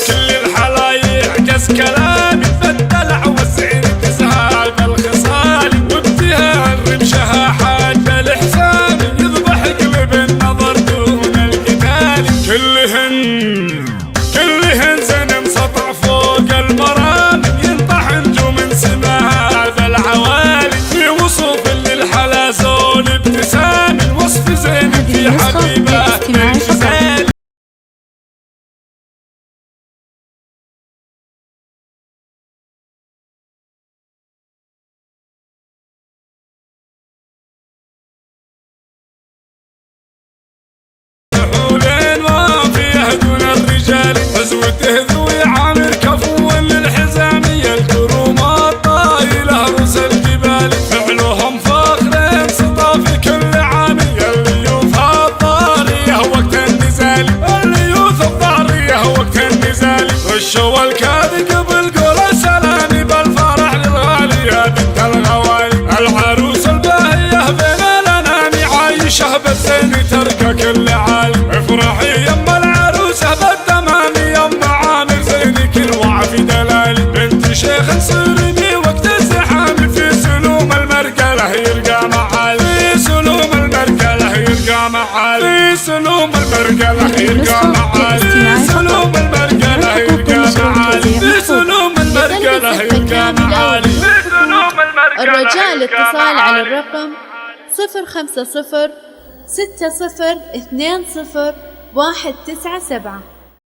كل الحلا يعكس كلامي فالدلع والزين تزهال بالخصال وابتهال رمشها حاج بالإحسان يذبح قلب النظر دون القتال كلهن زين سطع فوق المرام ينطح نجوم سماها بالعوالي في وصوف للحلا زول ابتسام الوصف زين في حبيبه من جزال عزوته ذوي عامر كفو للحزامية الكرومات طايلة رؤوس الجبال فعلهم فخر سطا في كل عامية الليوث الضارية وقت النزال الليوث الضارية وقت النزال والشوى الكاذي قبل قول سلامي بالفرح للغالية بنت الغوالي العروس الباهية بين الأنام عايشة بالزين ترقى كل عالي افرحي يما العروسة في دلالي بنت شيخ صرمي وقت الزحام في سلوم المرقلة يلقى معالي في سلوم المرقلة يلقى معالي في سلوم المرقلة يلقى معالي في سلوم المرقلة يلقى معالي في سلوم المرقلة يلقى معالي في سلوم المرقلة. الرجاء الاتصال على الرقم 050 60 20 197